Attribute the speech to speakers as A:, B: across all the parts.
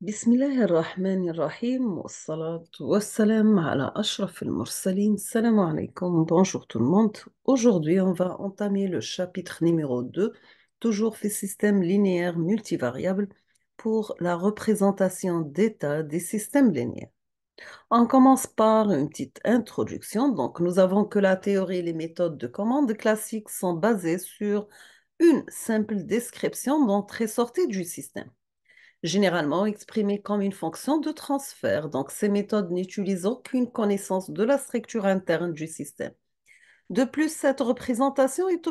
A: بسم الله الرحمن الرحيم والصلاة والسلام على أشرف المرسلين. Salam alaikum, bonjour tout le monde. Aujourd'hui, on va entamer le chapitre numéro 2, toujours fait système linéaire multivariable pour la représentation d'état des systèmes linéaires. On commence par une petite introduction. Donc, nous avons que la théorie et les méthodes de commande classiques sont basées sur une simple description d'entrée-sortie du système, généralement exprimée comme une fonction de transfert. Donc, ces méthodes n'utilisent aucune connaissance de la structure interne du système. De plus, cette représentation est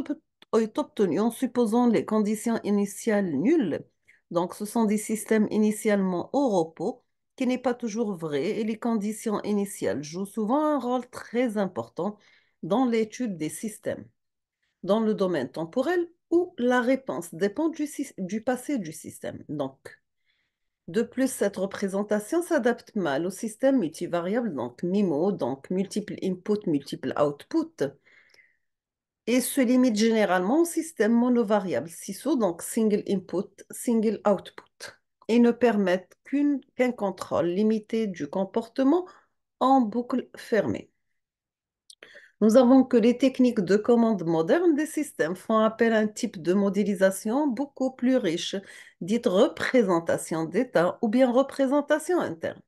A: obtenue en supposant les conditions initiales nulles. Donc, ce sont des systèmes initialement au repos, qui n'est pas toujours vrai, et les conditions initiales jouent souvent un rôle très important dans l'étude des systèmes, dans le domaine temporel où la réponse dépend du passé du système. Donc, de plus, cette représentation s'adapte mal au système multivariable, donc MIMO, donc multiple input, multiple output, et se limite généralement au système monovariable, SISO, donc single input, single output, et ne permettent qu'un contrôle limité du comportement en boucle fermée. Nous avons que les techniques de commande modernes des systèmes font appel à un type de modélisation beaucoup plus riche, dite représentation d'état ou bien représentation interne,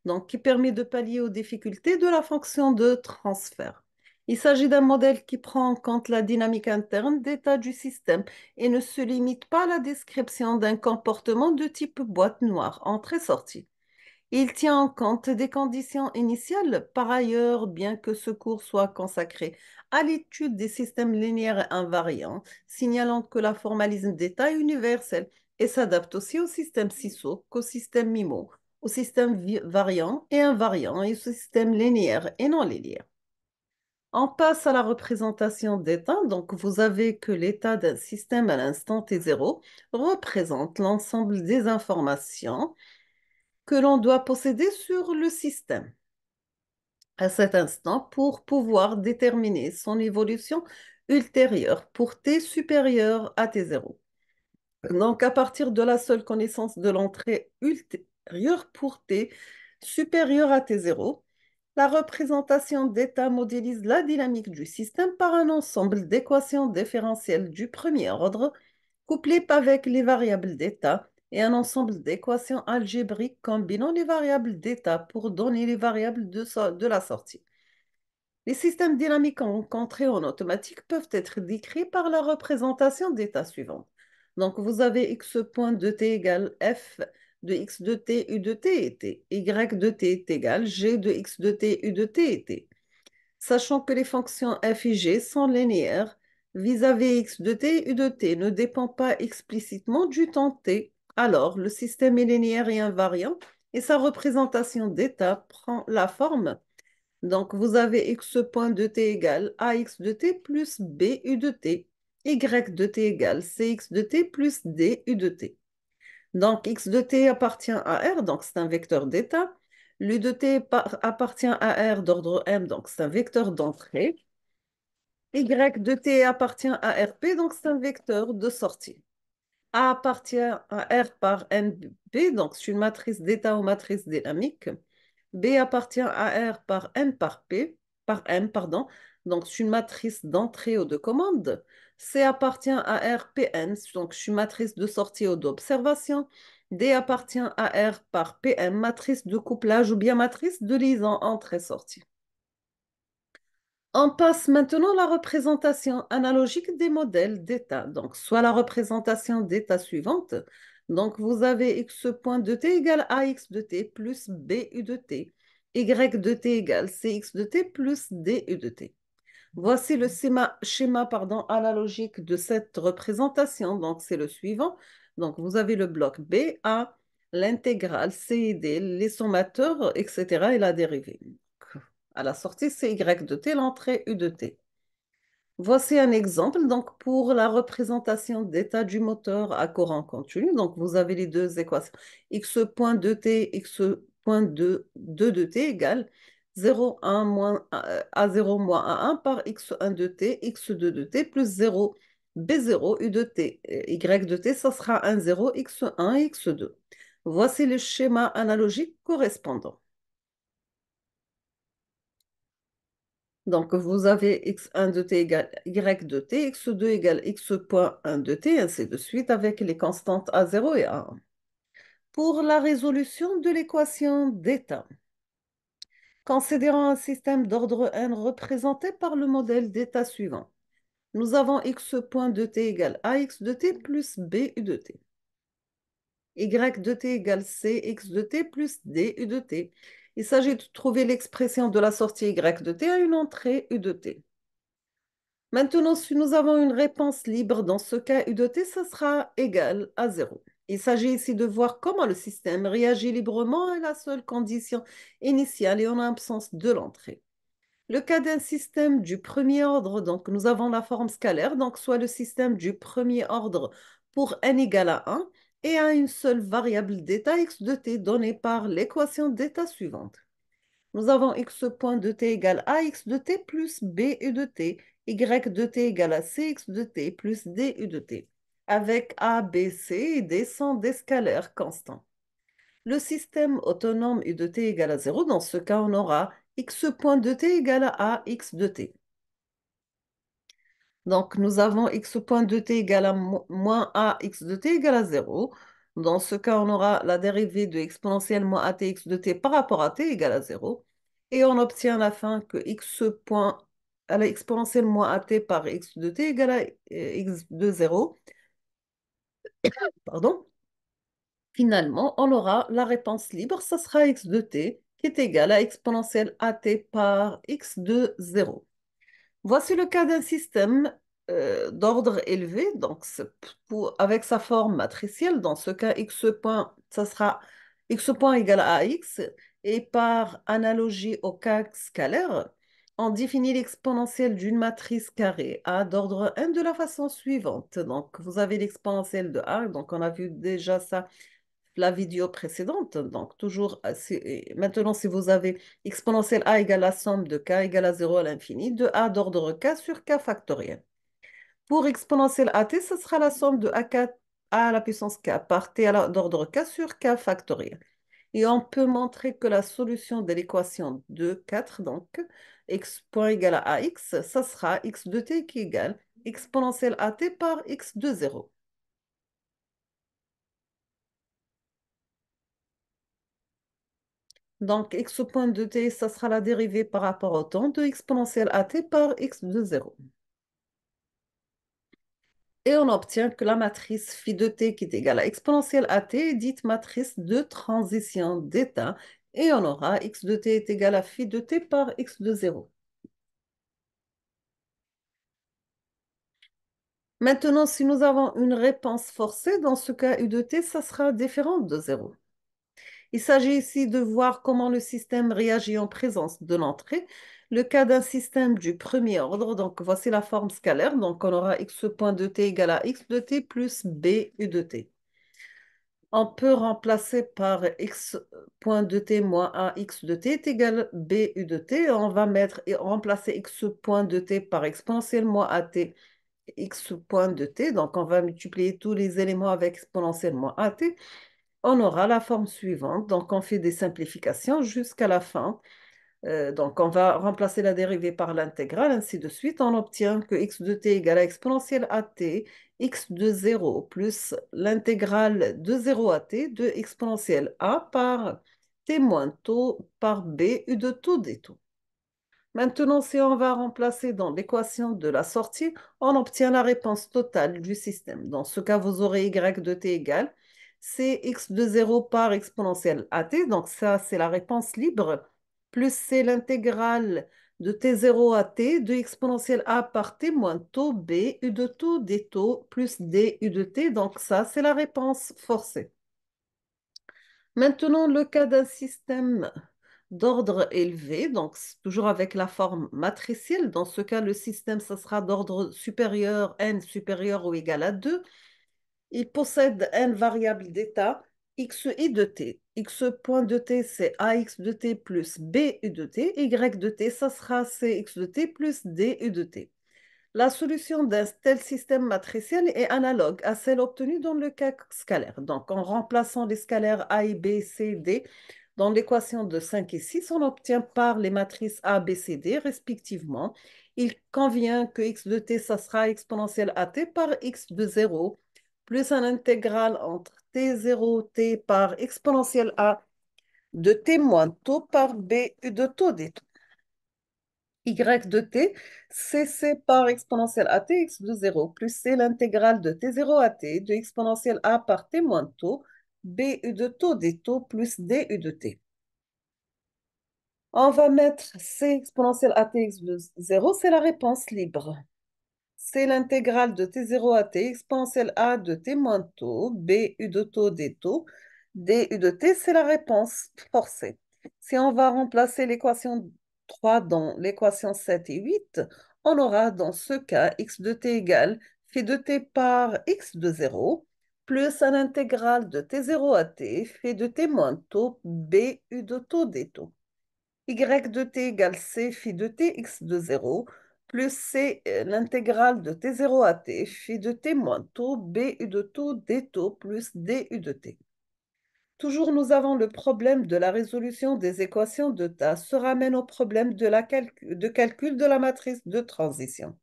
A: donc qui permet de pallier aux difficultés de la fonction de transfert. Il s'agit d'un modèle qui prend en compte la dynamique interne d'état du système et ne se limite pas à la description d'un comportement de type boîte noire, entrée-sortie. Il tient en compte des conditions initiales. Par ailleurs, bien que ce cours soit consacré à l'étude des systèmes linéaires invariants, signalant que la formalisme d'état est universel et s'adapte aussi au système SISO qu'au système MIMO, au système variant et invariant et au système linéaire et non linéaire. On passe à la représentation d'état. Donc, vous avez que l'état d'un système à l'instant T0 représente l'ensemble des informations que l'on doit posséder sur le système à cet instant pour pouvoir déterminer son évolution ultérieure pour t supérieur à t0. Donc, à partir de la seule connaissance de l'entrée ultérieure pour t supérieur à t0, la représentation d'état modélise la dynamique du système par un ensemble d'équations différentielles du premier ordre couplées avec les variables d'état et un ensemble d'équations algébriques combinant les variables d'état pour donner les variables de la sortie. Les systèmes dynamiques rencontrés en automatique peuvent être décrits par la représentation d'état suivante. Donc, vous avez x point de t égale f de x de t u de t et t, y de t est égal g de x de t u de t et t. Sachant que les fonctions f et g sont linéaires, vis-à-vis x de t, u de t ne dépend pas explicitement du temps t. Alors, le système est linéaire et invariant et sa représentation d'état prend la forme. Donc, vous avez x point de t égale ax de t plus b u de t, y de t égale cx de t plus d u de t. Donc, x de t appartient à R, donc c'est un vecteur d'état. L'u de t appartient à R d'ordre M, donc c'est un vecteur d'entrée. Y de t appartient à RP, donc c'est un vecteur de sortie. A appartient à R par NB, donc c'est une matrice d'état ou matrice dynamique. B appartient à R par N par P, par M, pardon, donc c'est une matrice d'entrée ou de commande. C appartient à R PN, donc c'est une matrice de sortie ou d'observation. D appartient à R par PM, matrice de couplage ou bien matrice de liaison entrée-sortie. On passe maintenant à la représentation analogique des modèles d'état. Donc, soit la représentation d'état suivante. Donc, vous avez x point de t égale ax de t plus b u de t. Y de t égale cx de t plus d u de t. Voici le schéma analogique de cette représentation. Donc, c'est le suivant. Donc, vous avez le bloc B, A, l'intégrale C et D, les sommateurs, etc. et la dérivée. À la sortie, c'est Y de T, l'entrée U de T. Voici un exemple donc pour la représentation d'état du moteur à courant continu. Donc, vous avez les deux équations. X point 2t, x point 2 de t égale 0, 1 moins, A0 moins A1 par x1 de t, x2 de t plus 0, B0, U de t. Y de t, ça sera 1, 0, x1, x2. Voici le schéma analogique correspondant. Donc, vous avez x1 de t égale y de t, x2 égale x point 1 de t, ainsi de suite, avec les constantes a0 et a1. Pour la résolution de l'équation d'état, considérons un système d'ordre n représenté par le modèle d'état suivant. Nous avons x point de t égale ax de t plus b u de t. Y de t égale cx de t plus d u de t. Il s'agit de trouver l'expression de la sortie y de t à une entrée u de t. Maintenant, si nous avons une réponse libre, dans ce cas, u de t, ça sera égal à 0. Il s'agit ici de voir comment le système réagit librement à la seule condition initiale et en absence de l'entrée. Le cas d'un système du premier ordre, donc nous avons la forme scalaire, donc soit le système du premier ordre pour n égale à 1 et à une seule variable d'état x de t donnée par l'équation d'état suivante. Nous avons x point de t égale ax de t plus b u de t, y de t égale à cx de t plus d u de t, avec a, b, c et d sont des scalaires constants. Le système autonome u de t égale à 0, dans ce cas, on aura x point de t égale à x de t. Donc, nous avons x point de t égale à moins a x de t égale à 0. Dans ce cas, on aura la dérivée de exponentielle moins at x de t par rapport à t égale à 0. Et on obtient à la fin que x point à l'exponentielle moins at par x de t égale à x de 0. Pardon. Finalement, on aura la réponse libre, ça sera x de t qui est égal à exponentielle at par x de 0. Voici le cas d'un système d'ordre élevé, donc avec sa forme matricielle. Dans ce cas, x point, ça sera x point égal à ax. Et par analogie au cas scalaire, on définit l'exponentielle d'une matrice carrée A d'ordre n de la façon suivante. Donc, vous avez l'exponentielle de A, donc on a vu déjà ça la vidéo précédente. Donc, toujours, maintenant, si vous avez exponentielle a égale à la somme de k égale à 0 à l'infini, de a d'ordre k sur k factoriel. Pour exponentielle at, ce sera la somme de ak a à la puissance k par t d'ordre k sur k factoriel. Et on peut montrer que la solution de l'équation de 4, donc x point égal à ax, ça sera x de t qui égale exponentielle at par x de 0. Donc, x point de t, ça sera la dérivée par rapport au temps de exponentielle at par x de 0. Et on obtient que la matrice phi de t qui est égale à exponentielle at est dite matrice de transition d'état. Et on aura x de t est égal à phi de t par x de 0. Maintenant, si nous avons une réponse forcée, dans ce cas, u de t, ça sera différent de 0. Il s'agit ici de voir comment le système réagit en présence de l'entrée. Le cas d'un système du premier ordre, donc voici la forme scalaire, donc on aura x point de t égale à x de t plus b u de t. On peut remplacer par x point de t moins a x de t est égal b u de t. On va mettre et remplacer x point de t par exponentielle moins at x point de t. Donc on va multiplier tous les éléments avec exponentielle moins at. On aura la forme suivante. Donc, on fait des simplifications jusqu'à la fin. Donc, on va remplacer la dérivée par l'intégrale, ainsi de suite. On obtient que x de t égale à exponentielle à t, x de 0 plus l'intégrale de 0 à t de exponentielle a par t moins taux par b u de taux des taux. Maintenant, si on va remplacer dans l'équation de la sortie, on obtient la réponse totale du système. Dans ce cas, vous aurez y de t égale c'est x de 0 par exponentielle at. Donc ça, c'est la réponse libre. Plus c'est l'intégrale de t0 à t de exponentielle a par t moins taux b u de taux des taux plus d u de t. Donc ça, c'est la réponse forcée. Maintenant, le cas d'un système d'ordre élevé, donc toujours avec la forme matricielle. Dans ce cas, le système, ça sera d'ordre supérieur, n supérieur ou égal à 2. Il possède n variables d'état, x i de t. X point de t, c'est ax de t plus b u de t. Y de t, ça sera cx de t plus d u de t. La solution d'un tel système matriciel est analogue à celle obtenue dans le cas scalaire. Donc, en remplaçant les scalaires A et B, C, D dans l'équation de 5 et 6, on obtient par les matrices A, B, C, D respectivement. Il convient que x de t, ça sera exponentielle à t par x de 0, plus un intégral entre t0, t par exponentielle a de t moins taux par b de taux des taux. Y de t, c'est c par exponentielle à t x de 0, plus c l'intégrale de t0 à t de exponentielle a par t moins taux, b u de taux des taux plus d u de t. On va mettre c exponentielle à t x de 0, c'est la réponse libre. C'est l'intégrale de t0 à t exponentielle a de t moins taux, b u de taux des taux, d u de t, c'est la réponse forcée. Si on va remplacer l'équation 3 dans l'équation 7 et 8, on aura dans ce cas x de t égale phi de t par x de 0, plus un intégral de t0 à t, phi de t moins taux, b u de taux des taux. Y de t égale c phi de t x de 0 plus c l'intégrale de t0 à t phi de t moins taux b u de taux d taux plus d u de t. Toujours nous avons le problème de la résolution des équations de tas se ramène au problème de calcul de la matrice de transition.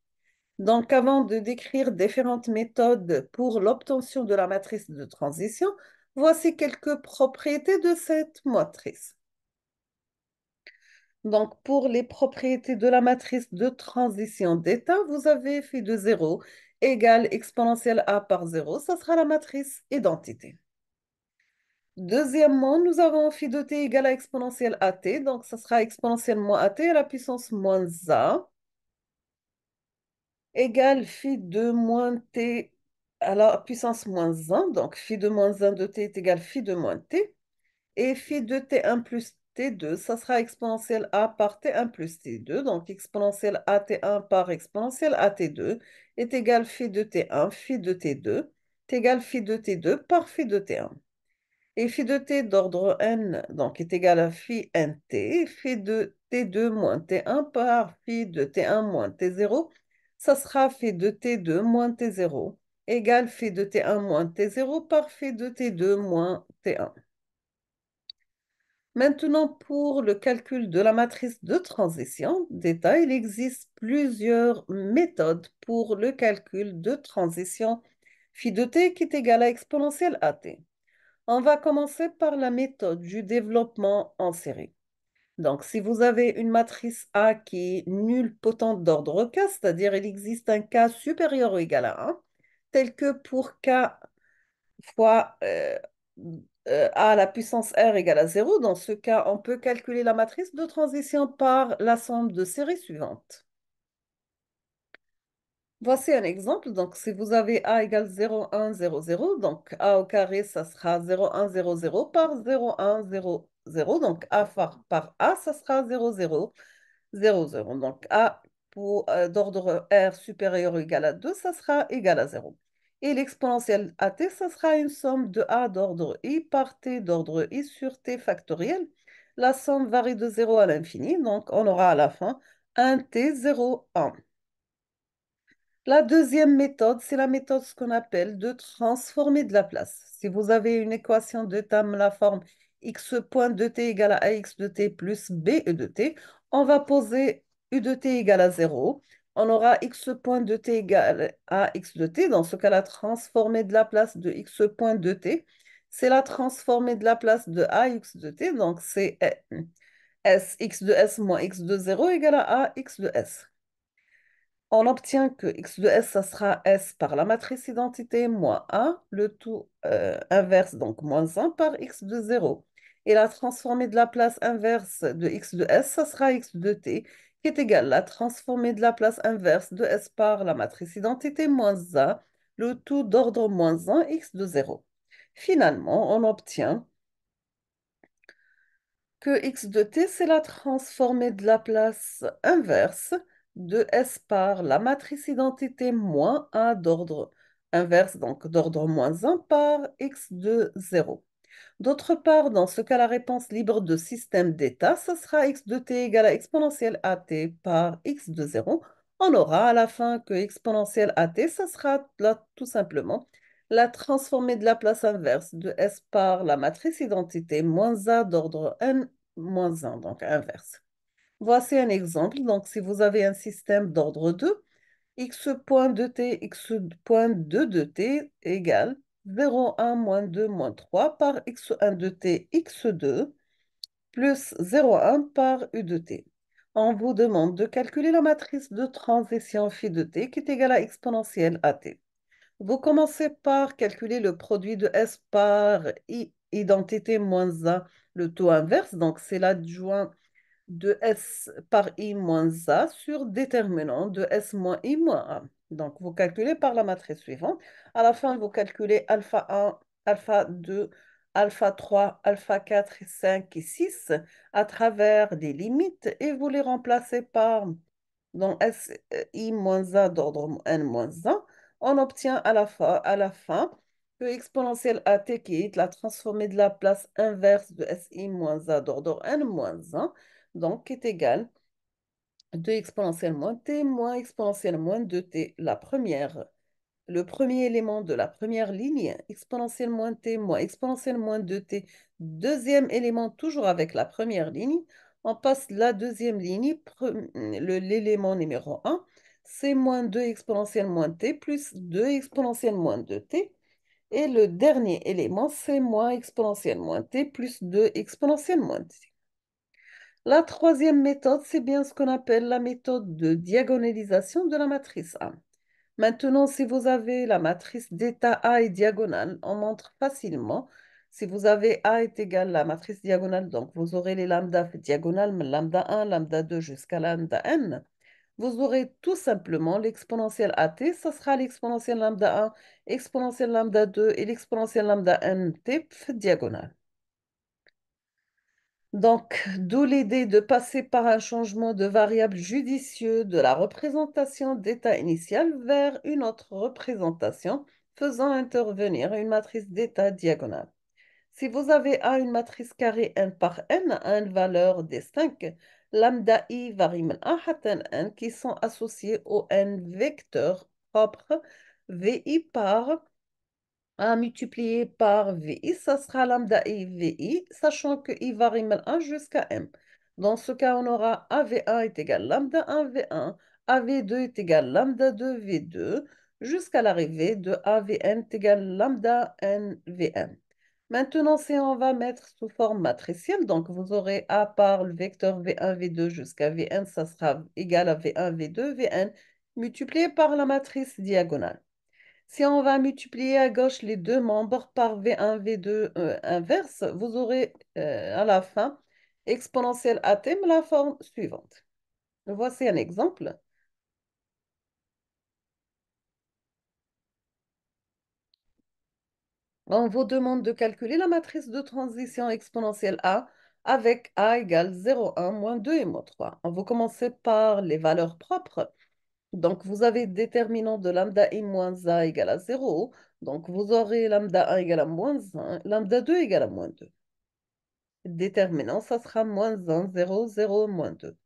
A: Donc avant de décrire différentes méthodes pour l'obtention de la matrice de transition, voici quelques propriétés de cette matrice. Donc, pour les propriétés de la matrice de transition d'état, vous avez phi de 0 égale exponentielle a par 0. Ça sera la matrice identité. Deuxièmement, nous avons phi de t égale à exponentielle at. Donc, ça sera exponentielle moins at à la puissance moins a égale phi de moins t à la puissance moins 1. Donc, phi de moins 1 de t est égal phi de moins t. Et phi de t1 plus t2, ça sera exponentielle a par t1 plus t2. Donc, exponentielle at1 par exponentielle at2 est égal phi de t1, phi de t2, est égal phi de t2 par phi de t1. Et phi de t d'ordre n, donc, est égal à phi nt, phi de t2 moins t1 par phi de t1 moins t0, ça sera phi de t2 moins t0 égale phi de t1 moins t0 par phi de t2 moins t1. Maintenant, pour le calcul de la matrice de transition d'état, il existe plusieurs méthodes pour le calcul de transition phi de t qui est égal à exponentielle at. On va commencer par la méthode du développement en série. Donc, si vous avez une matrice A qui est nulle potente d'ordre K, c'est-à-dire il existe un K supérieur ou égal à 1, tel que pour K fois A à la puissance R égale à 0. Dans ce cas, on peut calculer la matrice de transition par la somme de séries suivante. Voici un exemple. Donc, si vous avez A égale 0, 1, 0, 0, donc A au carré, ça sera 0, 1, 0, 0 par 0, 1, 0, 0. Donc, A par A, ça sera 0, 0, 0, 0. Donc, A d'ordre R supérieur ou égal à 2, ça sera égal à 0. Et l'exponentielle at, ça sera une somme de A d'ordre I par T d'ordre I sur T factoriel. La somme varie de 0 à l'infini, donc on aura à la fin un T 0, 1. La deuxième méthode, c'est la méthode ce qu'on appelle de transformer de la place. Si vous avez une équation de Tamm la forme x point de t égale à ax de t plus b e de t, on va poser u de t égale à 0. On aura x point de t égale à x de t. Dans ce cas, la transformée de la place de x point de t, c'est la transformée de la place de ax de t. Donc, c'est s x de s moins x de 0 égale à x de s. On obtient que x de s, ça sera s par la matrice identité moins a, le tout inverse, donc moins 1 par x de 0. Et la transformée de la place inverse de x de s, ça sera x de t, qui est égal à la transformée de la place inverse de s par la matrice identité moins a, le tout d'ordre moins 1, x de 0. Finalement, on obtient que x de t, c'est la transformée de la place inverse de S par la matrice identité moins A d'ordre inverse, donc d'ordre moins 1 par x de 0. D'autre part, dans ce cas, la réponse libre de système d'état, ce sera x de t égale à exponentielle at par x de 0. On aura à la fin que exponentielle AT, ça sera là tout simplement la transformée de la place inverse de S par la matrice identité moins A d'ordre n moins 1, donc inverse. Voici un exemple. Donc, si vous avez un système d'ordre 2, x point de t, x point 2 de t égale 0, 1, moins 2, moins 3 par x1 de t, x2 plus 0,1 par U de t. On vous demande de calculer la matrice de transition phi de t qui est égale à exponentielle at. Vous commencez par calculer le produit de S par I identité moins A, le taux inverse, donc c'est l'adjoint de S par I moins A sur déterminant de S moins I moins A. Donc, vous calculez par la matrice suivante. À la fin, vous calculez alpha 1, alpha 2, alpha 3, alpha 4, 5 et 6 à travers des limites et vous les remplacez par donc S I moins A d'ordre n moins 1. On obtient à la fin que exponentielle at qui est la transformée de la place inverse de Si moins A d'ordre n moins 1 donc, est égal à 2 exponentielle moins exponentielle moins 2t, le premier élément de la première ligne, exponentielle moins t moins exponentielle moins 2t, deuxième élément toujours avec la première ligne, on passe la deuxième ligne, l'élément numéro un, c'est moins 2 exponentielle moins t plus 2 exponentielle moins 2t, et le dernier élément, c'est moins exponentielle moins t plus 2 exponentielle moins t. La troisième méthode, c'est bien ce qu'on appelle la méthode de diagonalisation de la matrice A. Maintenant, si vous avez la matrice d'état A est diagonale, on montre facilement. Si vous avez A est égal à la matrice diagonale, donc vous aurez les lambda diagonales, lambda 1, lambda 2 jusqu'à lambda n. Vous aurez tout simplement l'exponentielle AT, ça sera l'exponentielle lambda 1, exponentielle lambda 2 et l'exponentielle lambda n t diagonale. Donc, d'où l'idée de passer par un changement de variable judicieux de la représentation d'état initial vers une autre représentation faisant intervenir une matrice d'état diagonale. Si vous avez A une matrice carrée n par n à une valeur distincte, lambda i varie من واحد n qui sont associés au n vecteurs propres vi par A multiplié par VI, ça sera lambda I VI, sachant que I varie de 1 jusqu'à M. Dans ce cas, on aura AV1 est égal lambda 1 V1, AV2 est égal lambda 2 V2, jusqu'à l'arrivée de AVN est égal lambda N VM. Maintenant, si on va mettre sous forme matricielle, donc vous aurez A par le vecteur V1, V2 jusqu'à Vn, ça sera égal à V1, V2, Vn, multiplié par la matrice diagonale. Si on va multiplier à gauche les deux membres par V1, V2 inverse, vous aurez à la fin exponentielle à thème la forme suivante. Voici un exemple. On vous demande de calculer la matrice de transition exponentielle A avec A égale 0, 1, moins 2 et moins 3. On va commencer par les valeurs propres. Donc, vous avez déterminant de lambda i moins A égale à 0. Donc, vous aurez lambda 1 égale à moins 1, lambda 2 égale à moins 2. Déterminant, ça sera moins 1, 0, 0, moins 2.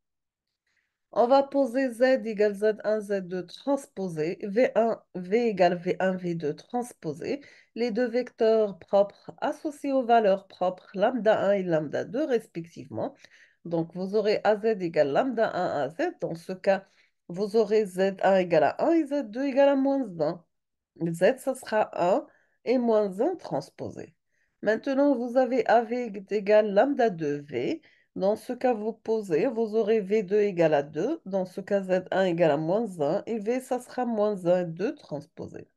A: On va poser Z égale Z1, Z2 transposé, V1, V égale V1, V2 transposé, les deux vecteurs propres associés aux valeurs propres lambda 1 et lambda 2 respectivement. Donc, vous aurez AZ égale lambda 1 à Z. Dans ce cas, vous aurez Z1 égale à 1 et Z2 égale à moins 1. Z, ça sera 1 et moins 1 transposé. Maintenant, vous avez AV est égal lambda 2V. Dans ce cas, vous posez, vous aurez V2 égale à 2. Dans ce cas, Z1 égale à moins 1. Et V, ça sera moins 1 et 2 transposé.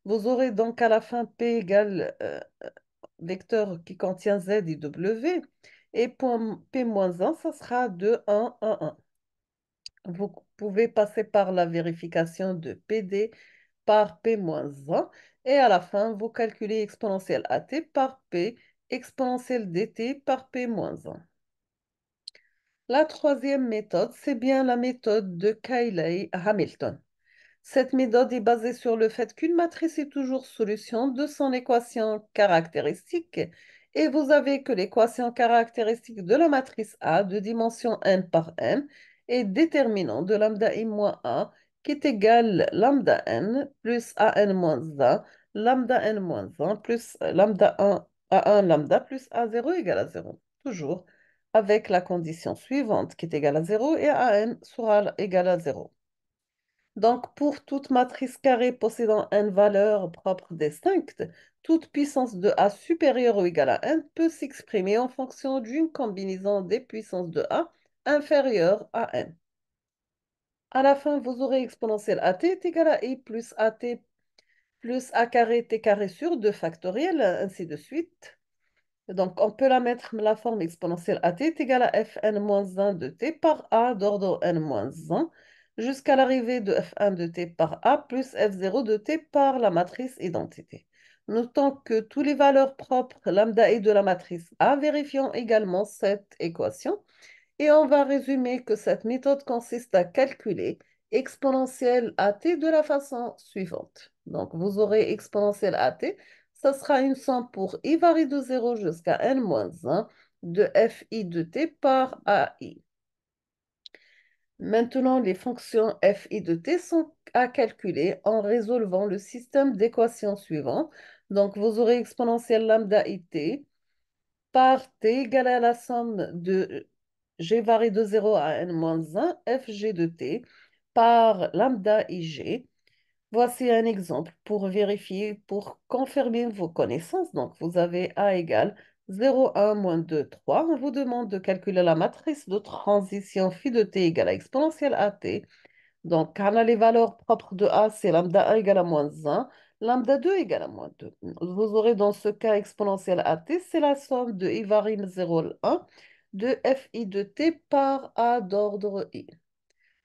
A: Vous aurez donc à la fin P égale vecteur qui contient Z et W. Et point P moins 1, ça sera 2, 1, 1, 1. Vous pouvez passer par la vérification de PD par P-1 et à la fin, vous calculez exponentielle AT par P, exponentielle DT par P-1. La troisième méthode, c'est bien la méthode de Cayley-Hamilton. Cette méthode est basée sur le fait qu'une matrice est toujours solution de son équation caractéristique et vous avez que l'équation caractéristique de la matrice A de dimension n par n et déterminant de lambda i moins a qui est égal lambda n plus an moins 1, lambda n moins 1 plus lambda 1 a1 lambda plus a0 égale à 0. Toujours avec la condition suivante qui est égale à 0 et an sera égal à 0. Donc, pour toute matrice carrée possédant n valeurs propres distinctes, toute puissance de A supérieure ou égale à n peut s'exprimer en fonction d'une combinaison des puissances de A inférieure à n. À la fin, vous aurez exponentielle AT est égal à I plus AT plus A carré T carré sur 2 factoriel, ainsi de suite. Donc, on peut la mettre la forme exponentielle AT est égale à Fn-1 de t par A d'ordre n-1 jusqu'à l'arrivée de F1 de t par A plus F0 de t par la matrice identité. Notons que toutes les valeurs propres lambda et de la matrice A vérifions également cette équation. Et on va résumer que cette méthode consiste à calculer exponentielle AT de la façon suivante. Donc, vous aurez exponentielle AT, ça sera une somme pour i varie de 0 jusqu'à n-1 de fi de t par ai. Maintenant, les fonctions fi de t sont à calculer en résolvant le système d'équations suivant. Donc, vous aurez exponentielle lambda it par t égale à la somme de g varie de 0 à n-1 fg de t par lambda ig. Voici un exemple pour vérifier, pour confirmer vos connaissances. Donc, vous avez a égale 0, 1, moins 2, 3. On vous demande de calculer la matrice de transition phi de t égale à exponentielle at. Donc, on a les valeurs propres de A, c'est lambda 1 égale à moins 1, lambda 2 égale à moins 2. Vous aurez dans ce cas exponentielle AT, c'est la somme de I varim 0,1 de FI de T par A d'ordre I.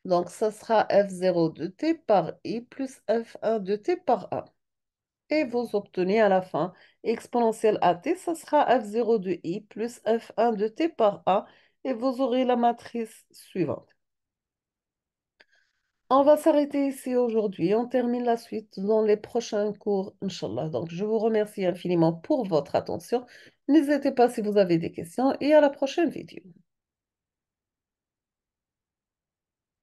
A: Donc, ça sera F0 de T par I plus F1 de T par A. Et vous obtenez à la fin exponentielle AT, ça sera F0 de I plus F1 de T par A. Et vous aurez la matrice suivante. On va s'arrêter ici aujourd'hui. On termine la suite dans les prochains cours, Inch'Allah. Donc, je vous remercie infiniment pour votre attention. N'hésitez pas si vous avez des questions et à la prochaine vidéo.